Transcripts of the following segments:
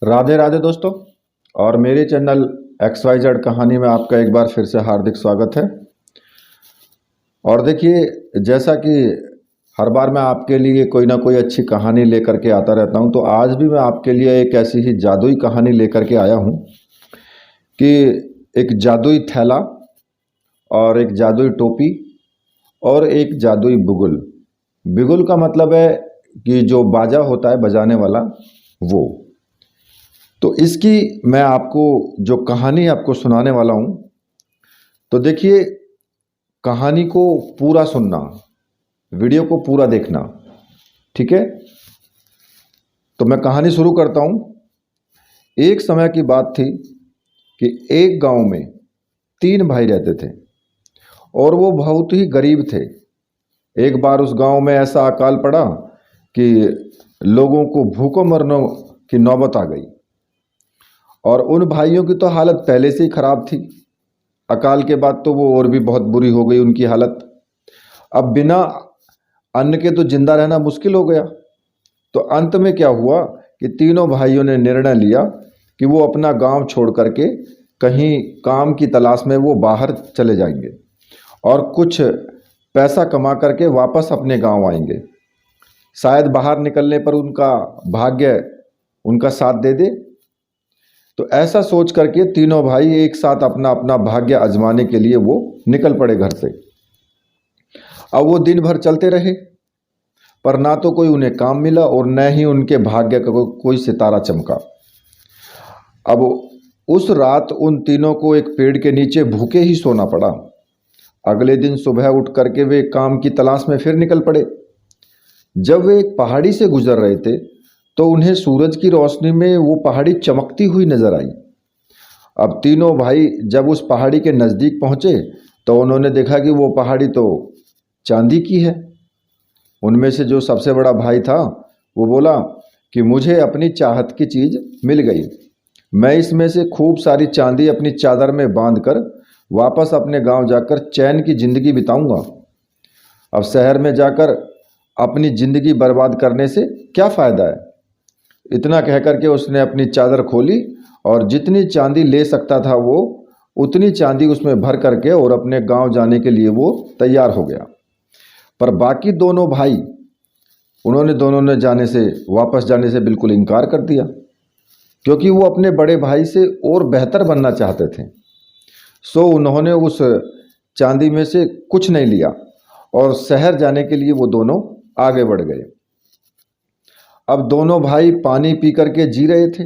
राधे राधे दोस्तों। और मेरे चैनल XYZ कहानी में आपका एक बार फिर से हार्दिक स्वागत है। और देखिए, जैसा कि हर बार मैं आपके लिए कोई ना कोई अच्छी कहानी लेकर के आता रहता हूं, तो आज भी मैं आपके लिए एक ऐसी ही जादुई कहानी लेकर के आया हूं कि एक जादुई थैला और एक जादुई टोपी और एक जादुई बुगुल। बिगुल का मतलब है कि जो बाजा होता है बजाने वाला, वो। तो इसकी मैं आपको जो कहानी आपको सुनाने वाला हूं, तो देखिए, कहानी को पूरा सुनना, वीडियो को पूरा देखना, ठीक है। तो मैं कहानी शुरू करता हूं। एक समय की बात थी कि एक गांव में 3 भाई रहते थे और वो बहुत ही गरीब थे। एक बार उस गांव में ऐसा अकाल पड़ा कि लोगों को भूखों मरने की नौबत आ गई और उन भाइयों की तो हालत पहले से ही खराब थी। अकाल के बाद तो वो और भी बहुत बुरी हो गई उनकी हालत। अब बिना अन्न के तो जिंदा रहना मुश्किल हो गया। तो अंत में क्या हुआ कि तीनों भाइयों ने निर्णय लिया कि वो अपना गांव छोड़ करके कहीं काम की तलाश में वो बाहर चले जाएंगे और कुछ पैसा कमा करके वापस अपने गांव आएंगे। शायद बाहर निकलने पर उनका भाग्य उनका साथ दे दे। तो ऐसा सोच करके तीनों भाई एक साथ अपना अपना भाग्य आजमाने के लिए वो निकल पड़े घर से। अब वो दिन भर चलते रहे, पर ना तो कोई उन्हें काम मिला और न ही उनके भाग्य का कोई सितारा चमका। अब उस रात उन तीनों को एक पेड़ के नीचे भूखे ही सोना पड़ा। अगले दिन सुबह उठ करके वे काम की तलाश में फिर निकल पड़े। जब वे एक पहाड़ी से गुजर रहे थे तो उन्हें सूरज की रोशनी में वो पहाड़ी चमकती हुई नजर आई। अब तीनों भाई जब उस पहाड़ी के नज़दीक पहुंचे तो उन्होंने देखा कि वो पहाड़ी तो चांदी की है। उनमें से जो सबसे बड़ा भाई था वो बोला कि मुझे अपनी चाहत की चीज़ मिल गई। मैं इसमें से खूब सारी चांदी अपनी चादर में बांध कर वापस अपने गांव जाकर चैन की ज़िंदगी बिताऊंगा। अब शहर में जाकर अपनी ज़िंदगी बर्बाद करने से क्या फ़ायदा है। इतना कह करके उसने अपनी चादर खोली और जितनी चांदी ले सकता था वो उतनी चांदी उसमें भर करके और अपने गांव जाने के लिए वो तैयार हो गया। पर बाकी दोनों भाई, उन्होंने दोनों ने वापस जाने से बिल्कुल इनकार कर दिया, क्योंकि वो अपने बड़े भाई से और बेहतर बनना चाहते थे। सो उन्होंने उस चांदी में से कुछ नहीं लिया और शहर जाने के लिए वो दोनों आगे बढ़ गए। अब दोनों भाई पानी पी करके जी रहे थे,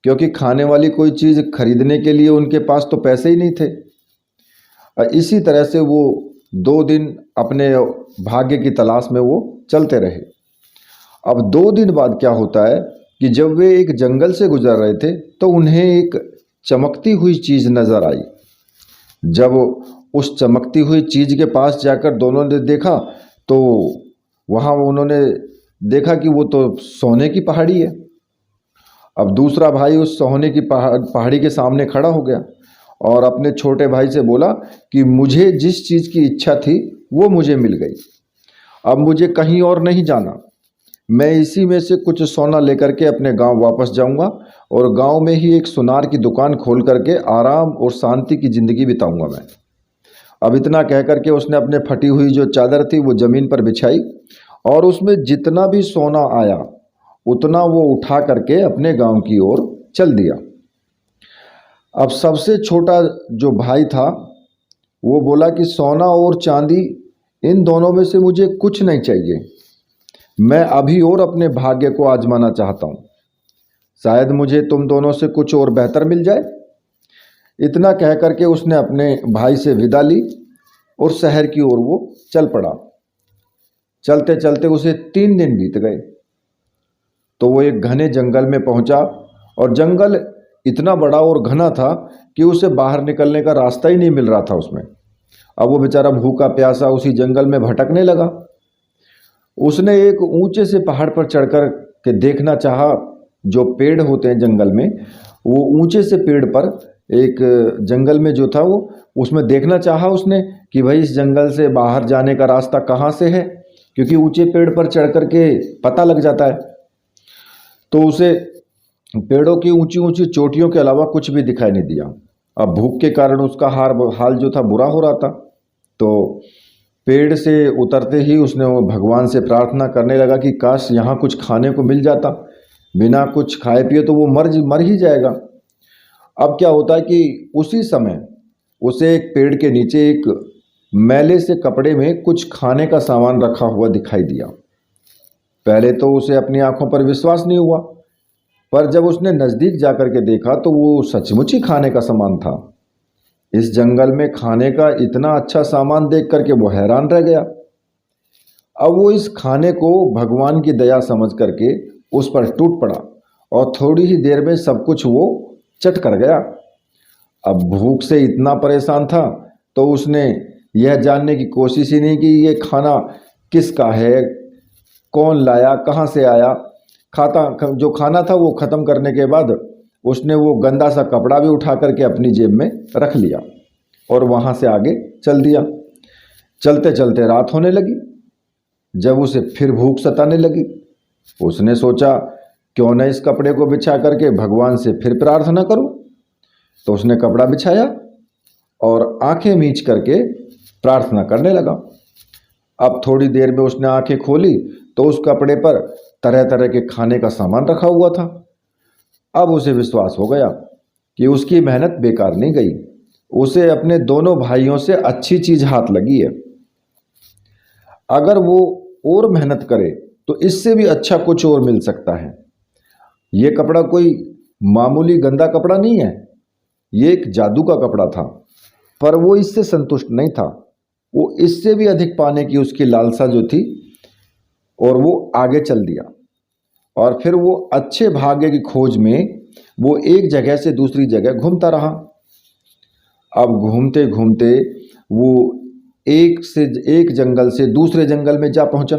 क्योंकि खाने वाली कोई चीज़ खरीदने के लिए उनके पास तो पैसे ही नहीं थे। इसी तरह से वो 2 दिन अपने भाग्य की तलाश में वो चलते रहे। अब 2 दिन बाद क्या होता है कि जब वे एक जंगल से गुजर रहे थे तो उन्हें एक चमकती हुई चीज़ नज़र आई। जब उस चमकती हुई चीज़ के पास जाकर दोनों ने देखा तो वहाँ उन्होंने देखा कि वो तो सोने की पहाड़ी है। अब दूसरा भाई उस सोने की पहाड़ी के सामने खड़ा हो गया और अपने छोटे भाई से बोला कि मुझे जिस चीज़ की इच्छा थी वो मुझे मिल गई। अब मुझे कहीं और नहीं जाना। मैं इसी में से कुछ सोना लेकर के अपने गांव वापस जाऊंगा और गांव में ही एक सुनार की दुकान खोल करके आराम और शांति की ज़िंदगी बिताऊंगा मैं। अब इतना कह करके उसने अपने फटी हुई जो चादर थी वो ज़मीन पर बिछाई और उसमें जितना भी सोना आया उतना वो उठा करके अपने गांव की ओर चल दिया। अब सबसे छोटा जो भाई था वो बोला कि सोना और चांदी, इन दोनों में से मुझे कुछ नहीं चाहिए। मैं अभी और अपने भाग्य को आजमाना चाहता हूँ। शायद मुझे तुम दोनों से कुछ और बेहतर मिल जाए। इतना कह करके उसने अपने भाई से विदा ली और शहर की ओर वो चल पड़ा। चलते चलते उसे 3 दिन बीत गए तो वो एक घने जंगल में पहुंचा और जंगल इतना बड़ा और घना था कि उसे बाहर निकलने का रास्ता ही नहीं मिल रहा था उसमें। अब वो बेचारा भूखा प्यासा उसी जंगल में भटकने लगा। उसने एक ऊंचे से पहाड़ पर चढ़कर के देखना चाहा। जो पेड़ होते हैं जंगल में, वो ऊंचे से पेड़ पर एक जंगल में जो था वो उसमें देखना चाहा उसने कि भाई इस जंगल से बाहर जाने का रास्ता कहाँ से है, क्योंकि ऊंचे पेड़ पर चढ़ कर के पता लग जाता है। तो उसे पेड़ों की ऊंची ऊंची चोटियों के अलावा कुछ भी दिखाई नहीं दिया। अब भूख के कारण उसका हाल जो था बुरा हो रहा था। तो पेड़ से उतरते ही उसने वो भगवान से प्रार्थना करने लगा कि काश यहाँ कुछ खाने को मिल जाता, बिना कुछ खाए पिए तो वो मर ही जाएगा। अब क्या होता है कि उसी समय उसे एक पेड़ के नीचे एक मैले से कपड़े में कुछ खाने का सामान रखा हुआ दिखाई दिया। पहले तो उसे अपनी आंखों पर विश्वास नहीं हुआ, पर जब उसने नज़दीक जाकर के देखा तो वो सचमुच ही खाने का सामान था। इस जंगल में खाने का इतना अच्छा सामान देख करके वो हैरान रह गया। अब वो इस खाने को भगवान की दया समझ करके उस पर टूट पड़ा और थोड़ी ही देर में सब कुछ वो चट कर गया। अब भूख से इतना परेशान था तो उसने यह जानने की कोशिश ही नहीं की ये खाना किसका है, कौन लाया, कहाँ से आया। जो खाना था वो ख़त्म करने के बाद उसने वो गंदा सा कपड़ा भी उठा करके अपनी जेब में रख लिया और वहाँ से आगे चल दिया। चलते चलते रात होने लगी। जब उसे फिर भूख सताने लगी, उसने सोचा क्यों न इस कपड़े को बिछा करके भगवान से फिर प्रार्थना करूं। तो उसने कपड़ा बिछाया और आंखें मीच करके प्रार्थना करने लगा। अब थोड़ी देर में उसने आंखें खोली तो उस कपड़े पर तरह तरह के खाने का सामान रखा हुआ था। अब उसे विश्वास हो गया कि उसकी मेहनत बेकार नहीं गई, उसे अपने दोनों भाइयों से अच्छी चीज हाथ लगी है। अगर वो और मेहनत करे तो इससे भी अच्छा कुछ और मिल सकता है। ये कपड़ा कोई मामूली गंदा कपड़ा नहीं है, ये एक जादू का कपड़ा था। पर वो इससे संतुष्ट नहीं था, वो इससे भी अधिक पाने की उसकी लालसा जो थी, और वो आगे चल दिया। और फिर वो अच्छे भाग्य की खोज में वो एक जगह से दूसरी जगह घूमता रहा। अब घूमते घूमते वो एक जंगल से दूसरे जंगल में जा पहुंचा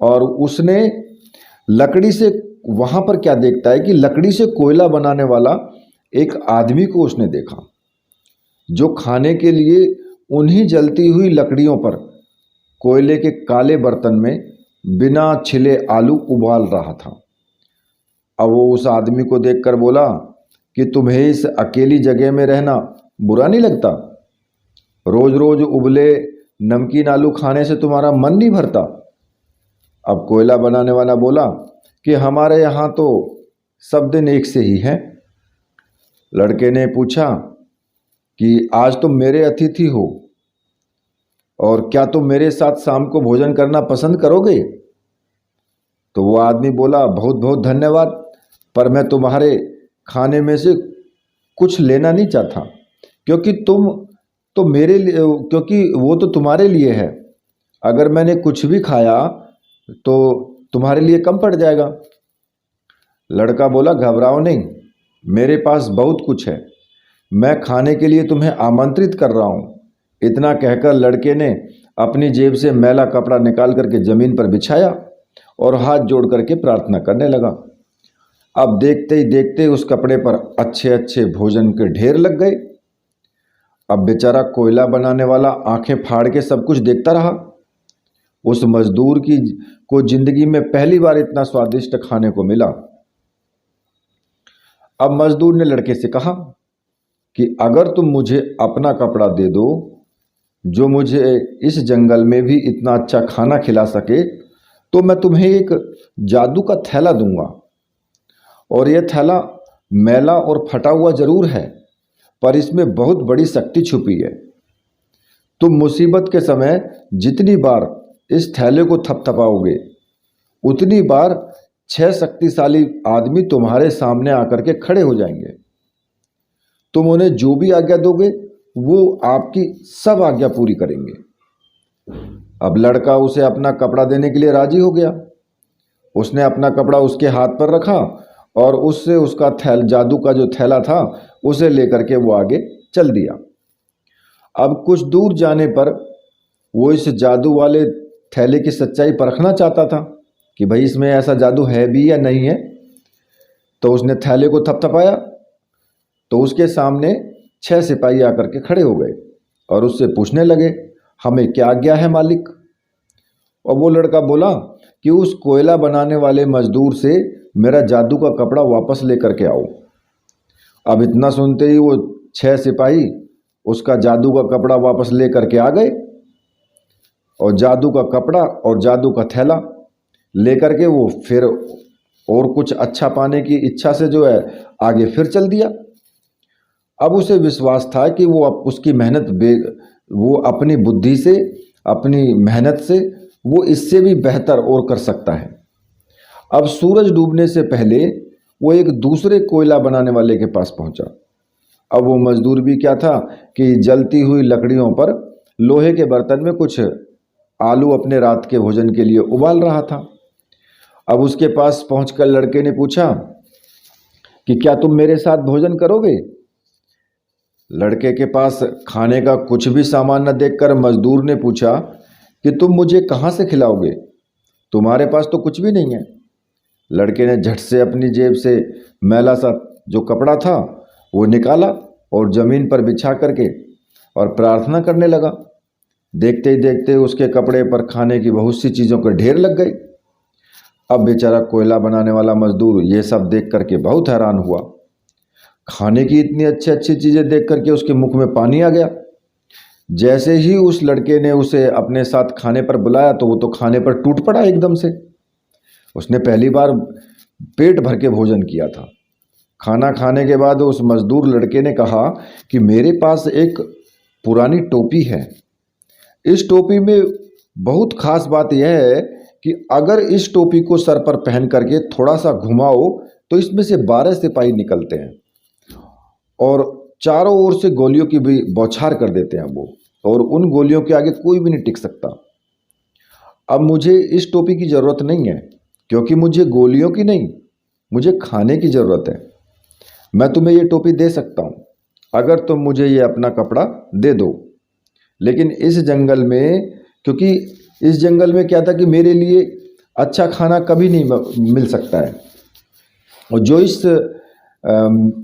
और उसने लकड़ी से, वहां पर क्या देखता है कि लकड़ी से कोयला बनाने वाला एक आदमी को उसने देखा, जो खाने के लिए उन्हीं जलती हुई लकड़ियों पर कोयले के काले बर्तन में बिना छिले आलू उबाल रहा था। अब वो उस आदमी को देखकर बोला कि तुम्हें इस अकेली जगह में रहना बुरा नहीं लगता? रोज रोज उबले नमकीन आलू खाने से तुम्हारा मन नहीं भरता? अब कोयला बनाने वाला बोला कि हमारे यहाँ तो सब दिन एक से ही हैं। लड़के ने पूछा कि आज तुम मेरे अतिथि हो और क्या तुम मेरे साथ शाम को भोजन करना पसंद करोगे? तो वो आदमी बोला बहुत बहुत धन्यवाद, पर मैं तुम्हारे खाने में से कुछ लेना नहीं चाहता, क्योंकि वो तो तुम्हारे लिए है। अगर मैंने कुछ भी खाया तो तुम्हारे लिए कम पड़ जाएगा। लड़का बोला घबराओ नहीं, मेरे पास बहुत कुछ है, मैं खाने के लिए तुम्हें आमंत्रित कर रहा हूँ। इतना कहकर लड़के ने अपनी जेब से मैला कपड़ा निकाल करके जमीन पर बिछाया और हाथ जोड़ करके प्रार्थना करने लगा। अब देखते ही देखते उस कपड़े पर अच्छे अच्छे भोजन के ढेर लग गए। अब बेचारा कोयला बनाने वाला आंखें फाड़ के सब कुछ देखता रहा। उस मजदूर को जिंदगी में पहली बार इतना स्वादिष्ट खाने को मिला। अब मजदूर ने लड़के से कहा कि अगर तुम मुझे अपना कपड़ा दे दो जो मुझे इस जंगल में भी इतना अच्छा खाना खिला सके, तो मैं तुम्हें एक जादू का थैला दूंगा, और यह थैला मैला और फटा हुआ जरूर है, पर इसमें बहुत बड़ी शक्ति छुपी है। तुम मुसीबत के समय जितनी बार इस थैले को थपथपाओगे, उतनी बार 6 शक्तिशाली आदमी तुम्हारे सामने आकर के खड़े हो जाएंगे। तुम उन्हें जो भी आज्ञा दोगे वो आपकी सब आज्ञा पूरी करेंगे। अब लड़का उसे अपना कपड़ा देने के लिए राजी हो गया। उसने अपना कपड़ा उसके हाथ पर रखा और उससे उसका जादू का जो थैला था उसे लेकर के वो आगे चल दिया। अब कुछ दूर जाने पर वो इस जादू वाले थैले की सच्चाई परखना चाहता था कि भाई इसमें ऐसा जादू है भी या नहीं है। तो उसने थैले को थपथपाया तो उसके सामने 6 सिपाही आकर के खड़े हो गए और उससे पूछने लगे हमें क्या आज्ञा है मालिक। और वो लड़का बोला कि उस कोयला बनाने वाले मजदूर से मेरा जादू का कपड़ा वापस लेकर के आओ। अब इतना सुनते ही वो 6 सिपाही उसका जादू का कपड़ा वापस लेकर के आ गए और जादू का कपड़ा और जादू का थैला लेकर के वो फिर और कुछ अच्छा पाने की इच्छा से जो है आगे फिर चल दिया। अब उसे विश्वास था कि वो अब उसकी वो अपनी बुद्धि से, अपनी मेहनत से वो इससे भी बेहतर और कर सकता है। अब सूरज डूबने से पहले वो एक दूसरे कोयला बनाने वाले के पास पहुंचा। अब वो मजदूर भी क्या था कि जलती हुई लकड़ियों पर लोहे के बर्तन में कुछ आलू अपने रात के भोजन के लिए उबाल रहा था। अब उसके पास पहुंचकर लड़के ने पूछा कि क्या तुम मेरे साथ भोजन करोगे? लड़के के पास खाने का कुछ भी सामान न देखकर मजदूर ने पूछा कि तुम मुझे कहाँ से खिलाओगे? तुम्हारे पास तो कुछ भी नहीं है। लड़के ने झट से अपनी जेब से मैला सा जो कपड़ा था वो निकाला और ज़मीन पर बिछा करके और प्रार्थना करने लगा। देखते ही देखते उसके कपड़े पर खाने की बहुत सी चीज़ों के ढेर लग गए। अब बेचारा कोयला बनाने वाला मजदूर ये सब देख करके बहुत हैरान हुआ। खाने की इतनी अच्छी अच्छी चीज़ें देख करके उसके मुख में पानी आ गया। जैसे ही उस लड़के ने उसे अपने साथ खाने पर बुलाया तो वो तो खाने पर टूट पड़ा एकदम से। उसने पहली बार पेट भर के भोजन किया था। खाना खाने के बाद उस मजदूर लड़के ने कहा कि मेरे पास एक पुरानी टोपी है। इस टोपी में बहुत खास बात यह है कि अगर इस टोपी को सर पर पहन करके थोड़ा सा घुमाओ तो इसमें से 12 सिपाही निकलते हैं और चारों ओर से गोलियों की भी बौछार कर देते हैं वो, और उन गोलियों के आगे कोई भी नहीं टिक सकता। अब मुझे इस टोपी की ज़रूरत नहीं है क्योंकि मुझे गोलियों की नहीं, मुझे खाने की ज़रूरत है। मैं तुम्हें ये टोपी दे सकता हूँ अगर तुम मुझे ये अपना कपड़ा दे दो। लेकिन इस जंगल में, क्योंकि इस जंगल में क्या था कि मेरे लिए अच्छा खाना कभी नहीं मिल सकता है और जो इस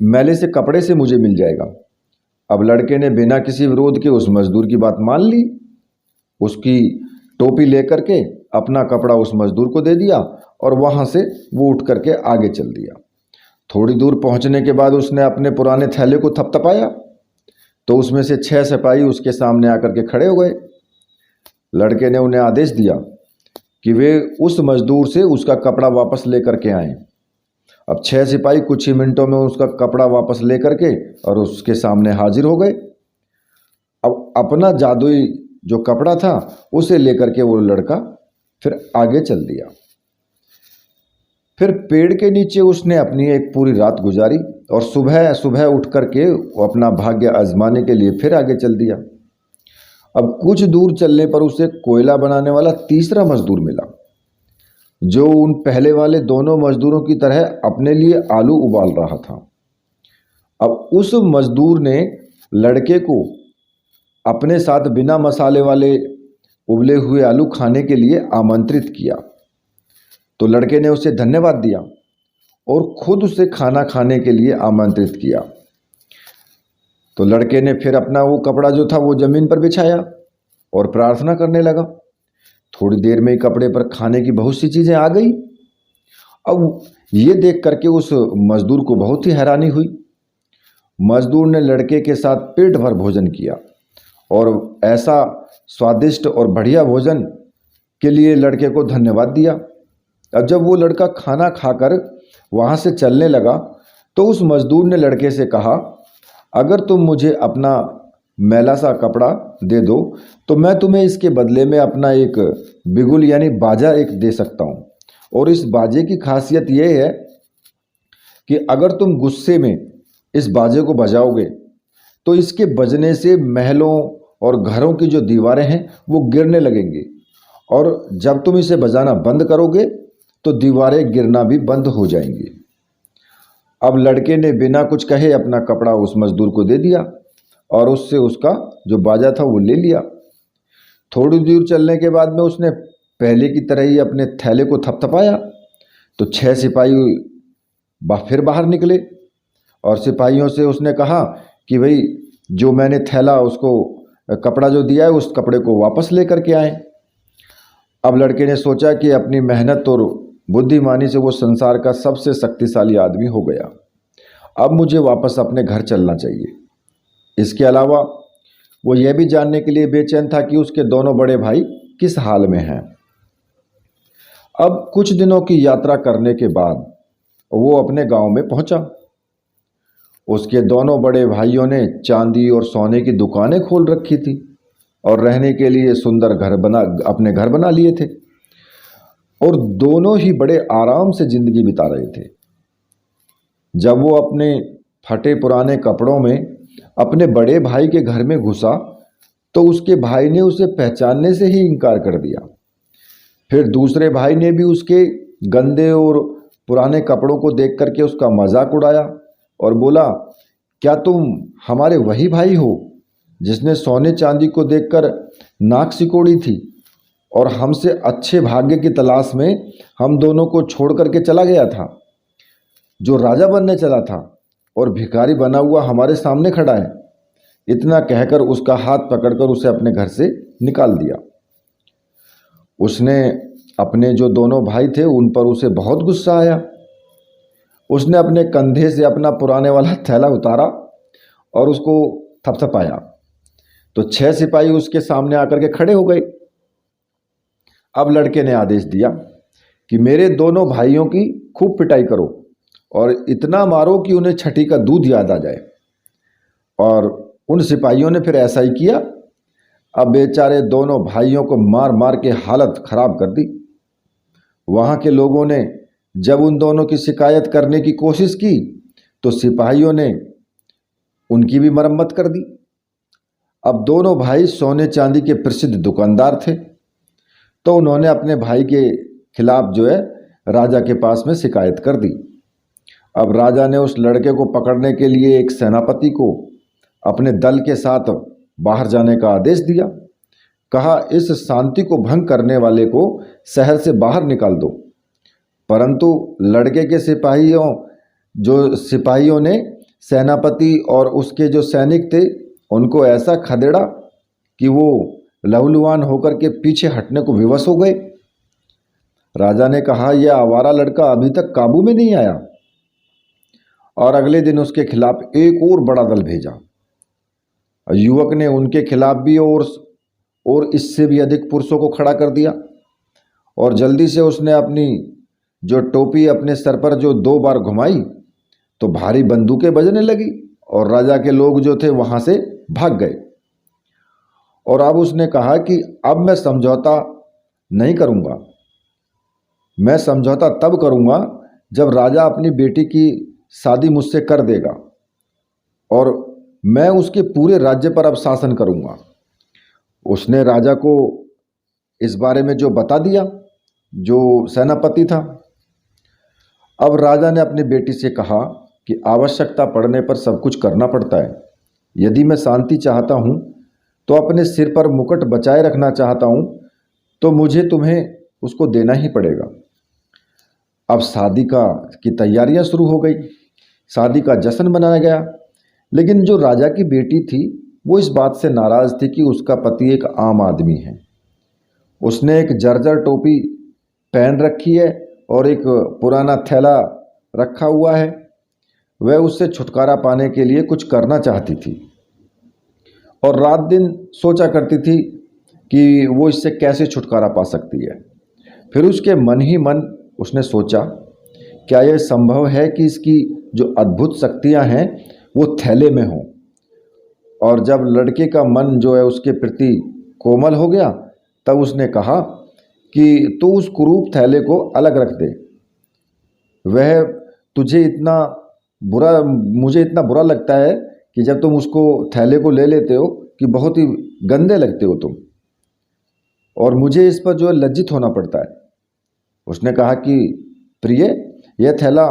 मैले से कपड़े से मुझे मिल जाएगा। अब लड़के ने बिना किसी विरोध के उस मजदूर की बात मान ली। उसकी टोपी लेकर के अपना कपड़ा उस मजदूर को दे दिया और वहाँ से वो उठ करके आगे चल दिया। थोड़ी दूर पहुँचने के बाद उसने अपने पुराने थैले को थपथपाया तो उसमें से 6 सिपाही उसके सामने आकर के खड़े हो गए। लड़के ने उन्हें आदेश दिया कि वे उस मजदूर से उसका कपड़ा वापस लेकर के आएं। अब 6 सिपाही कुछ ही मिनटों में उसका कपड़ा वापस लेकर के और उसके सामने हाजिर हो गए। अब अपना जादुई जो कपड़ा था उसे लेकर के वो लड़का फिर आगे चल दिया। फिर पेड़ के नीचे उसने अपनी एक पूरी रात गुजारी और सुबह सुबह उठ करके वो अपना भाग्य आजमाने के लिए फिर आगे चल दिया। अब कुछ दूर चलने पर उसे कोयला बनाने वाला तीसरा मजदूर मिला जो उन पहले वाले दोनों मजदूरों की तरह अपने लिए आलू उबाल रहा था। अब उस मजदूर ने लड़के को अपने साथ बिना मसाले वाले उबले हुए आलू खाने के लिए आमंत्रित किया। तो लड़के ने उसे धन्यवाद दिया और खुद उसे खाना खाने के लिए आमंत्रित किया। तो लड़के ने फिर अपना वो कपड़ा जो था वो ज़मीन पर बिछाया और प्रार्थना करने लगा। थोड़ी देर में ही कपड़े पर खाने की बहुत सी चीज़ें आ गई। अब ये देख करके उस मजदूर को बहुत ही हैरानी हुई। मजदूर ने लड़के के साथ पेट भर भोजन किया और ऐसा स्वादिष्ट और बढ़िया भोजन के लिए लड़के को धन्यवाद दिया। अब जब वो लड़का खाना खाकर वहाँ से चलने लगा तो उस मजदूर ने लड़के से कहा, अगर तुम मुझे अपना मैला सा कपड़ा दे दो तो मैं तुम्हें इसके बदले में अपना एक बिगुल यानी बाजा एक दे सकता हूँ। और इस बाजे की खासियत ये है कि अगर तुम गुस्से में इस बाजे को बजाओगे तो इसके बजने से महलों और घरों की जो दीवारें हैं वो गिरने लगेंगी, और जब तुम इसे बजाना बंद करोगे तो दीवारें गिरना भी बंद हो जाएंगी। अब लड़के ने बिना कुछ कहे अपना कपड़ा उस मजदूर को दे दिया और उससे उसका जो बाजा था वो ले लिया। थोड़ी दूर चलने के बाद में उसने पहले की तरह ही अपने थैले को थपथपाया तो 6 सिपाही फिर बाहर निकले और सिपाहियों से उसने कहा कि भाई जो मैंने थैला उसको कपड़ा जो दिया है उस कपड़े को वापस लेकर के आए। अब लड़के ने सोचा कि अपनी मेहनत और बुद्धिमानी से वो संसार का सबसे शक्तिशाली आदमी हो गया। अब मुझे वापस अपने घर चलना चाहिए। इसके अलावा वो यह भी जानने के लिए बेचैन था कि उसके दोनों बड़े भाई किस हाल में हैं। अब कुछ दिनों की यात्रा करने के बाद वो अपने गांव में पहुंचा। उसके दोनों बड़े भाइयों ने चांदी और सोने की दुकानें खोल रखी थी और रहने के लिए सुंदर अपने घर बना लिए थे और दोनों ही बड़े आराम से जिंदगी बिता रहे थे। जब वो अपने फटे पुराने कपड़ों में अपने बड़े भाई के घर में घुसा तो उसके भाई ने उसे पहचानने से ही इनकार कर दिया। फिर दूसरे भाई ने भी उसके गंदे और पुराने कपड़ों को देख करके उसका मजाक उड़ाया और बोला, क्या तुम हमारे वही भाई हो जिसने सोने चांदी को देखकर नाक सिकोड़ी थी और हमसे अच्छे भाग्य की तलाश में हम दोनों को छोड़ करके चला गया था, जो राजा बनने चला था और भिखारी बना हुआ हमारे सामने खड़ा है। इतना कहकर उसका हाथ पकड़कर उसे अपने घर से निकाल दिया। उसने अपने जो दोनों भाई थे उन पर उसे बहुत गुस्सा आया। उसने अपने कंधे से अपना पुराने वाला थैला उतारा और उसको थपथपाया तो 6 सिपाही उसके सामने आकर के खड़े हो गए। अब लड़के ने आदेश दिया कि मेरे दोनों भाइयों की खूब पिटाई करो और इतना मारो कि उन्हें छठी का दूध याद आ जाए। और उन सिपाहियों ने फिर ऐसा ही किया। अब बेचारे दोनों भाइयों को मार मार के हालत खराब कर दी। वहाँ के लोगों ने जब उन दोनों की शिकायत करने की कोशिश की तो सिपाहियों ने उनकी भी मरम्मत कर दी। अब दोनों भाई सोने चांदी के प्रसिद्ध दुकानदार थे तो उन्होंने अपने भाई के खिलाफ जो है राजा के पास में शिकायत कर दी। अब राजा ने उस लड़के को पकड़ने के लिए एक सेनापति को अपने दल के साथ बाहर जाने का आदेश दिया। कहा, इस शांति को भंग करने वाले को शहर से बाहर निकाल दो। परंतु लड़के के सिपाहियों ने सेनापति और उसके जो सैनिक थे उनको ऐसा खदेड़ा कि वो लहूलुहान होकर के पीछे हटने को विवश हो गए। राजा ने कहा, यह आवारा लड़का अभी तक काबू में नहीं आया और अगले दिन उसके खिलाफ एक और बड़ा दल भेजा। युवक ने उनके खिलाफ भी और इससे भी अधिक पुरुषों को खड़ा कर दिया और जल्दी से उसने अपनी जो टोपी अपने सर पर जो 2 बार घुमाई तो भारी बंदूकें बजने लगी और राजा के लोग जो थे वहां से भाग गए। और अब उसने कहा कि अब मैं समझौता नहीं करूंगा, मैं समझौता तब करूंगा जब राजा अपनी बेटी की शादी मुझसे कर देगा और मैं उसके पूरे राज्य पर अब शासन करूंगा। उसने राजा को इस बारे में जो बता दिया जो सेनापति था। अब राजा ने अपनी बेटी से कहा कि आवश्यकता पड़ने पर सब कुछ करना पड़ता है। यदि मैं शांति चाहता हूँ तो अपने सिर पर मुकुट बचाए रखना चाहता हूँ तो मुझे तुम्हें उसको देना ही पड़ेगा। अब शादी की तैयारियां शुरू हो गई। शादी का जश्न मनाया गया, लेकिन जो राजा की बेटी थी वो इस बात से नाराज़ थी कि उसका पति एक आम आदमी है। उसने एक जर्जर टोपी पहन रखी है और एक पुराना थैला रखा हुआ है। वह उससे छुटकारा पाने के लिए कुछ करना चाहती थी और रात दिन सोचा करती थी कि वो इससे कैसे छुटकारा पा सकती है। फिर उसके मन ही मन उसने सोचा, क्या यह संभव है कि इसकी जो अद्भुत शक्तियां हैं वो थैले में हों। और जब लड़के का मन जो है उसके प्रति कोमल हो गया तब उसने कहा कि तू उस कुरूप थैले को अलग रख दे। वह मुझे इतना बुरा लगता है कि जब तुम उसको थैले को ले लेते हो कि बहुत ही गंदे लगते हो तुम, और मुझे इस पर जो है लज्जित होना पड़ता है। उसने कहा कि प्रिय, यह थैला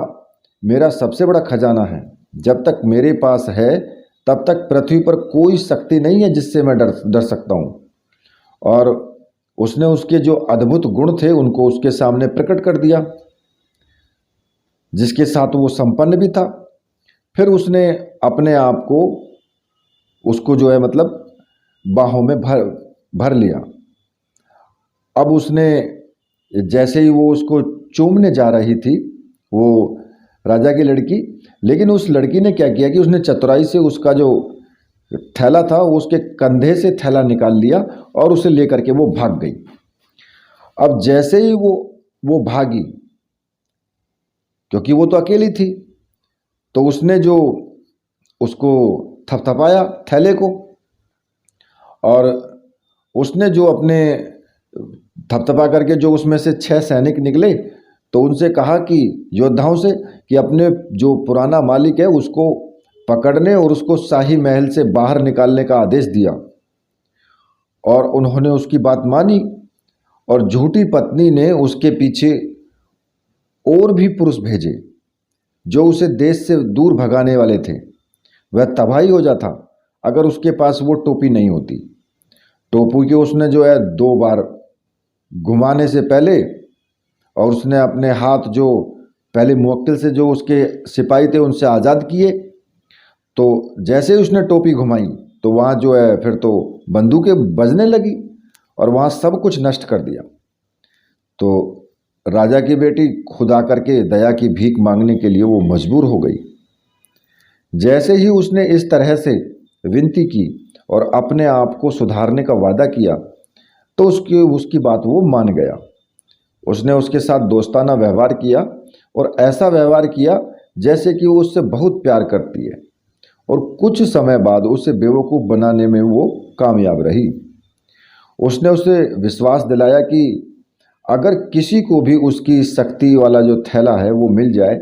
मेरा सबसे बड़ा खजाना है। जब तक मेरे पास है तब तक पृथ्वी पर कोई शक्ति नहीं है जिससे मैं डर सकता हूँ। और उसने उसके जो अद्भुत गुण थे उनको उसके सामने प्रकट कर दिया, जिसके साथ वो संपन्न भी था। फिर उसने अपने आप को उसको जो है मतलब बाहों में भर लिया। अब उसने जैसे ही वो उसको चूमने जा रही थी वो राजा की लड़की, लेकिन उस लड़की ने क्या किया कि उसने चतुराई से उसका जो थैला था उसके कंधे से थैला निकाल लिया और उसे लेकर के वो भाग गई। अब जैसे ही वो भागी, क्योंकि वो तो अकेली थी, तो उसने जो उसको थपथपाया थैले को, और उसने जो अपने थपथपा करके जो उसमें से 6 सैनिक निकले, तो उनसे कहा कि योद्धाओं से कि अपने जो पुराना मालिक है उसको पकड़ने और उसको शाही महल से बाहर निकालने का आदेश दिया। और उन्होंने उसकी बात मानी, और झूठी पत्नी ने उसके पीछे और भी पुरुष भेजे जो उसे देश से दूर भगाने वाले थे। वह तबाही हो जाता अगर उसके पास वो टोपी नहीं होती। टोपी के उसने जो है 2 बार घुमाने से पहले, और उसने अपने हाथ जो पहले मुवक्किल से जो उसके सिपाही थे उनसे आज़ाद किए, तो जैसे ही उसने टोपी घुमाई तो वहाँ जो है फिर तो बंदूकें बजने लगी और वहाँ सब कुछ नष्ट कर दिया। तो राजा की बेटी खुद आकर के दया की भीख मांगने के लिए वो मजबूर हो गई। जैसे ही उसने इस तरह से विनती की और अपने आप को सुधारने का वादा किया, तो उसकी बात वो मान गया। उसने उसके साथ दोस्ताना व्यवहार किया और ऐसा व्यवहार किया जैसे कि वो उससे बहुत प्यार करती है, और कुछ समय बाद उसे बेवकूफ़ बनाने में वो कामयाब रही। उसने उसे विश्वास दिलाया कि अगर किसी को भी उसकी शक्ति वाला जो थैला है वो मिल जाए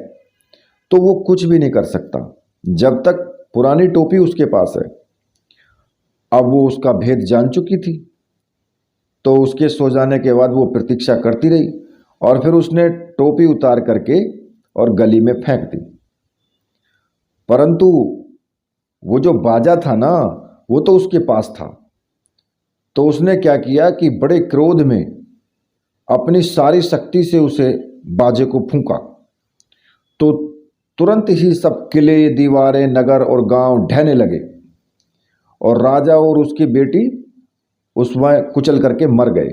तो वो कुछ भी नहीं कर सकता जब तक पुरानी टोपी उसके पास है। अब वो उसका भेद जान चुकी थी, तो उसके सो जाने के बाद वो प्रतीक्षा करती रही, और फिर उसने टोपी उतार करके और गली में फेंक दी। परंतु वो जो बाजा था ना, वो तो उसके पास था। तो उसने क्या किया कि बड़े क्रोध में अपनी सारी शक्ति से उसे बाजे को फूंका, तो तुरंत ही सब किले, दीवारें, नगर और गांव ढहने लगे, और राजा और उसकी बेटी उसमें कुचल करके मर गए।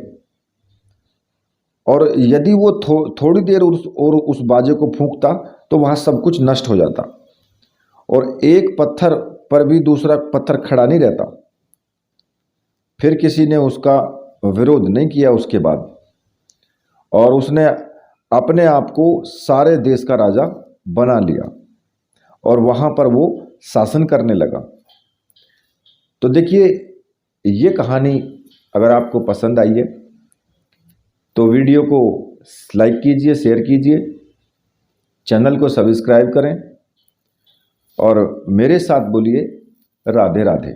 और यदि वो थोड़ी देर उस बाजे को फूंकता तो वहाँ सब कुछ नष्ट हो जाता, और एक पत्थर पर भी दूसरा पत्थर खड़ा नहीं रहता। फिर किसी ने उसका विरोध नहीं किया उसके बाद, और उसने अपने आप को सारे देश का राजा बना लिया, और वहाँ पर वो शासन करने लगा। तो देखिए, ये कहानी अगर आपको पसंद आई है तो वीडियो को लाइक कीजिए, शेयर कीजिए, चैनल को सब्सक्राइब करें, और मेरे साथ बोलिए राधे राधे।